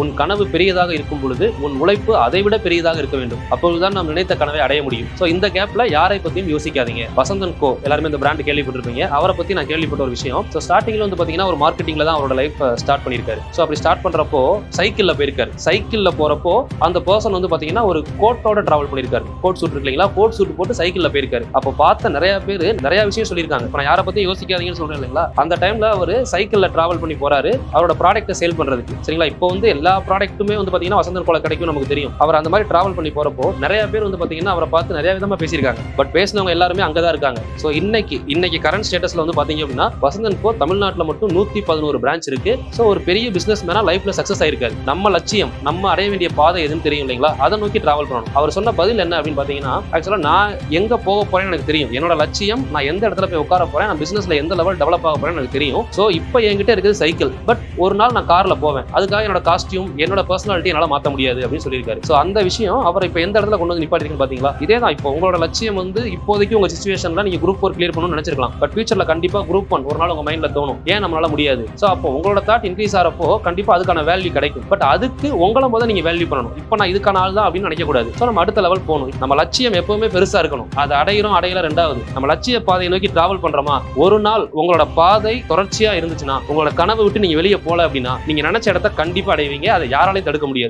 உன் கனவு பெரியதாக இருக்கும் பொழுது உன் உழைப்பு அதை விட பெரியதாக இருக்க வேண்டும். அப்பொழுதுதான் நாம் நினைத்த கனவை அடைய முடியும். ஸோ இந்த கேப்ல யாரை பத்தியும் யோசிக்காதீங்க. வசந்தன் கோ எல்லாருமே இந்த பிராண்ட் கேள்விப்பட்டிருப்பீங்க. அவரை பத்தி நான் கேள்விப்பட்ட ஒரு விஷயம், ஸோ ஸ்டார்டிங்ல வந்து பாத்தீங்கன்னா ஒரு மார்க்கெட்டிங்ல தான் அவரோட லைஃப் ஸ்டார்ட் பண்ணியிருக்காரு. ஸோ அப்படி ஸ்டார்ட் பண்றப்போ சைக்கிள்ல போயிருக்காரு. சைக்கிள்ல போறப்போ அந்த பர்சன் வந்து பாத்தீங்கன்னா ஒரு கோட்டோட டிராவல் பண்ணியிருக்காரு. கோட் சூட் இருக்கு இல்லைங்களா, கோட் சூட் போட்டு சைக்கிள்ல போயிருக்காரு. அப்போ பார்த்த நிறைய பேர் நிறைய விஷயம் சொல்லியிருக்காங்க. இப்போ நான் யாரை பத்தி யோசிக்காதீங்கன்னு சொல்றேன் இல்லைங்களா, அந்த டைம்ல அவர் சைக்கிள்ல டிராவல் பண்ணி போறாரு அவரோட ப்ராடக்ட்டை சேல் பண்றதுக்கு. சரிங்களா, இப்போ வந்து எல்லா ப்ராடக்ட்டுமே வந்து பாத்தீங்கன்னா வசந்தன் கோல கிடைக்கும் நமக்கு தெரியும். அவர் அந்த மாதிரி டிராவல் பண்ணி போறப்போ நிறைய பேர் வந்து பாத்தீங்கன்னா அவரை பார்த்து நிறைய விதமா பேசியிருக்காங்க. பட் பேசினவங்க எல்லாருமே அங்கதான் இருக்காங்க. ஸோ இன்னைக்கு கரண்ட் ஸ்டேட்டஸ்ல வந்து பாத்தீங்க அப்படின்னா வசந்தன் கோ தமிழ்நாட்டில் மட்டும் 111 பிரான்ச் இருக்கு. ஸோ ஒரு பெரிய பிசினஸ் மேனா லைஃப்ல சக்சஸ் ஆயிருக்காரு. நம்ம லட்சியம், நம்ம அடைய வேண்டிய பாதை எதுன்னு தெரியும் இல்லைங்களா, அதை நோக்கி டிராவல் பண்ணணும். அவர் சொன்ன பதில் என்ன அப்படின்னு பாத்தீங்கன்னா, ஆக்சுவலா நான் எங்க போக போறேன்னு எனக்கு தெரியும். என்னோட லட்சியம், நான் எந்த இடத்துல போய் உட்கார போறேன், நான் பிசினஸ்ல எந்த லெவல் டெவலப் ஆக போறேன்னு எனக்கு தெரியும். ஸோ இப்போ என்கிட்ட இருக்குது சைக்கிள். பட் ஒரு நாள் நான் கார்ல போவேன். அதுக்காக என்னோட காஸ்டியூம், என்னோட பர்சனாலிட்டி என்னால மாற்ற முடியாது அப்படின்னு சொல்லியிருக்காரு. ஸோ அந்த விஷயம் அவர் இப்போ எந்த இடத்துல கொண்டு வந்து நிப்பாட்டிருக்குன்னு பாத்தீங்களா. இதே தான் இப்போ உங்களோட லட்சியம் வந்து இப்போதைக்கு உங்க சிச்சுவேஷன்ல நீங்க குரூப் 4 கிளியர் பண்ணணும்னு நினைச்சிருக்கலாம். பட் ஃபியூச்சர்ல கண்டிப்பா குரூப் 1 ஒரு நாள் உங்க மைண்ட்ல தோணும், ஏன் நம்மளால முடியாது. ஸோ அப்போ உங்களோட தாட் இன்க்ரீஸ் ஆகிறப்போ கண்டிப்பா அதுக்கான வேல்யூ கிடைக்கும். பட் அதுக்கு உங்களை முதல்ல நீங்க வேல்யூ பண்ணணும். இப்போ நான் இதுக்கான ஆள் தான் அப்படின்னு நினைக்க கூடாது. ஸோ நம்ம அடுத்த லெவல் போகணும். நம்ம லட்சியம் எப்பவுமே பெருசா இருக்கணும். அது அடையல ரெண்டாவது. நம்ம லட்சிய பாதையை நோக்கி டிராவல் பண்றோமா, ஒரு நாள் உங்களோட பாதை தொடர்ச்சியா இருந்துச்சுன்னா, உங்களோட கனவை விட்டு நீங்க வெளியே போல அப்படின்னா நீங்க நினைச்ச இடத்த கண்டிப்பா அடைவீங்க. அதை யாராலையும் தடுக்க முடியாது.